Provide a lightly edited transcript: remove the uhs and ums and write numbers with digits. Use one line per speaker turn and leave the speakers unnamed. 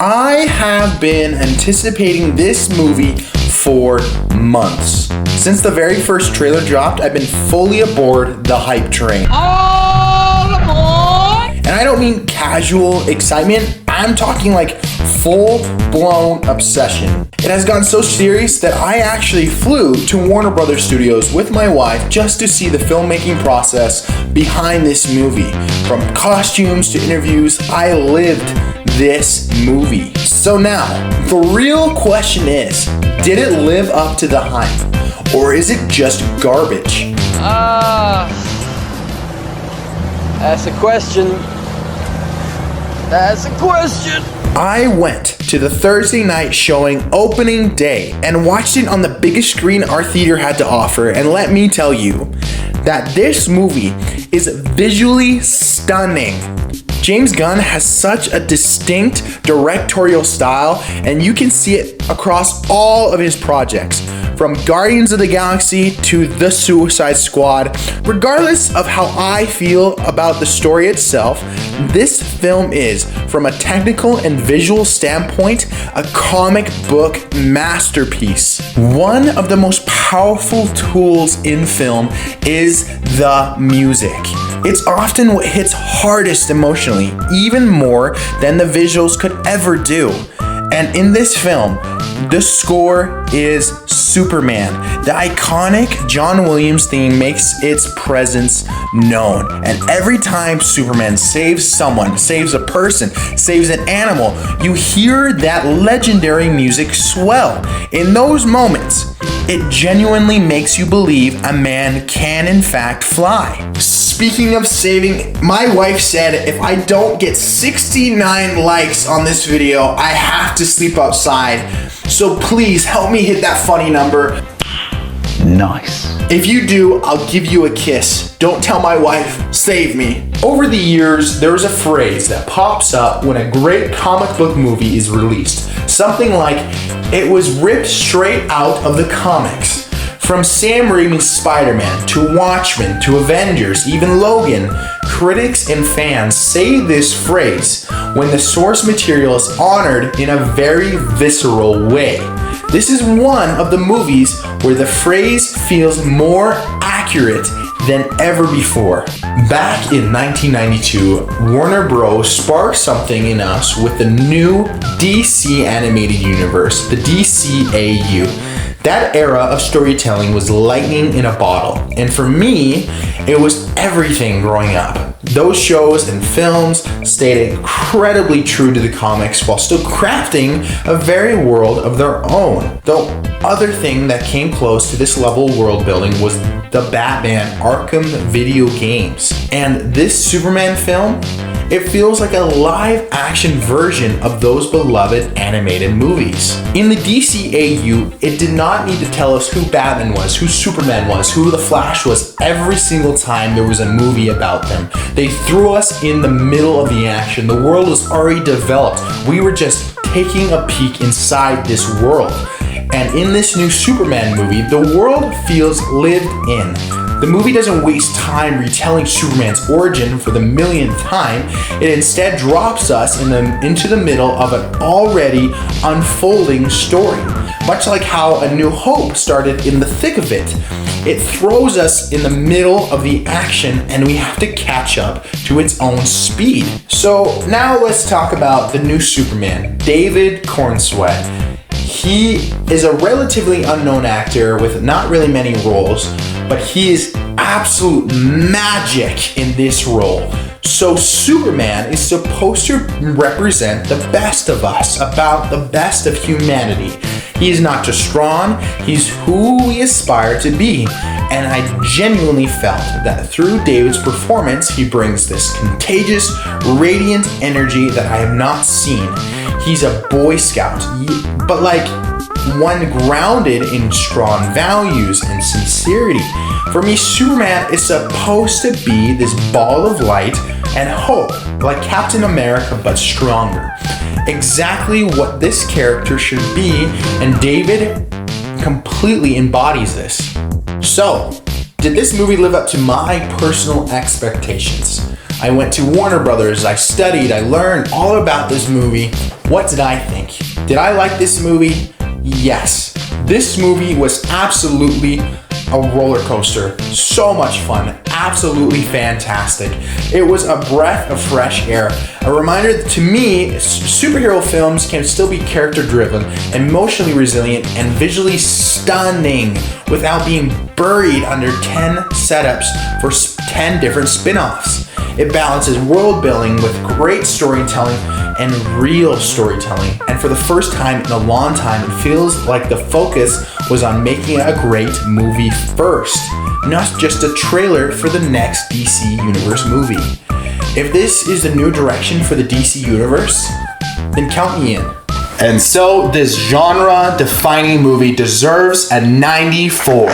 I have been anticipating this movie for months. Since the very first trailer dropped, I've been fully aboard the hype train.
All aboard!
And I don't mean casual excitement, I'm talking like full-blown obsession. It has gotten so serious that I actually flew to Warner Brothers Studios with my wife just to see the filmmaking process behind this movie. From costumes to interviews, I lived this movie. So now, the real question is, did it live up to the hype? Or is it just garbage?
That's a question. That's a question.
I went to the Thursday night showing opening day and watched it on the biggest screen our theater had to offer, and let me tell you that this movie is visually stunning. James Gunn has such a distinct directorial style, and you can see it across all of his projects, from Guardians of the Galaxy to The Suicide Squad. Regardless of how I feel about the story itself, this film is, from a technical and visual standpoint, a comic book masterpiece. One of the most powerful tools in film is the music. It's often what hits hardest emotionally, even more than the visuals could ever do. And in this film, the score is Superman. The iconic John Williams theme makes its presence known. And every time Superman saves someone, saves a person, saves an animal, you hear that legendary music swell. In those moments, it genuinely makes you believe a man can in fact fly. Speaking of saving, my wife said if I don't get 69 likes on this video, I have to sleep outside. So please help me hit that funny number.
Nice.
If you do, I'll give you a kiss. Don't tell my wife, save me. Over the years, there's a phrase that pops up when a great comic book movie is released. Something like, it was ripped straight out of the comics. From Sam Raimi's Spider-Man, to Watchmen, to Avengers, even Logan, critics and fans say this phrase when the source material is honored in a very visceral way. This is one of the movies where the phrase feels more accurate than ever before. Back in 1992, Warner Bros. Sparked something in us with the new DC animated universe, the DCAU. That era of storytelling was lightning in a bottle, and for me, it was everything growing up. Those shows and films stayed incredibly true to the comics while still crafting a very world of their own. The other thing that came close to this level of world building was the Batman Arkham video games. And this Superman film, it feels like a live action version of those beloved animated movies. In the DCAU, it did not need to tell us who Batman was, who Superman was, who the Flash was every single time there was a movie about them. They threw us in the middle of the action. The world was already developed. We were just taking a peek inside this world. And in this new Superman movie, the world feels lived in. The movie doesn't waste time retelling Superman's origin for the millionth time. It instead drops us into the middle of an already unfolding story. Much like how A New Hope started in the thick of it. It throws us in the middle of the action and we have to catch up to its own speed. So now let's talk about the new Superman, David Cornsweet. He is a relatively unknown actor with not really many roles, but he is absolute magic in this role. So Superman is supposed to represent the best of us, about the best of humanity. He is not just strong, he's who we aspire to be. And I genuinely felt that through David's performance, he brings this contagious, radiant energy that I have not seen. He's a Boy Scout, but like one grounded in strong values and sincerity. For me, Superman is supposed to be this ball of light and hope, like Captain America, but stronger. Exactly what this character should be, and David completely embodies this. So, did this movie live up to my personal expectations? I went to Warner Brothers, I studied, I learned all about this movie. What did I think? Did I like this movie? Yes. This movie was absolutely a roller coaster. So much fun. Absolutely fantastic. It was a breath of fresh air. A reminder that to me, superhero films can still be character driven, emotionally resilient, and visually stunning without being buried under 10 setups for 10 different spin-offs. It balances world building with great storytelling and real storytelling. And for the first time in a long time, it feels like the focus was on making a great movie first, not just a trailer for the next DC Universe movie. If this is the new direction for the DC Universe, then count me in. And so this genre-defining movie deserves a 94.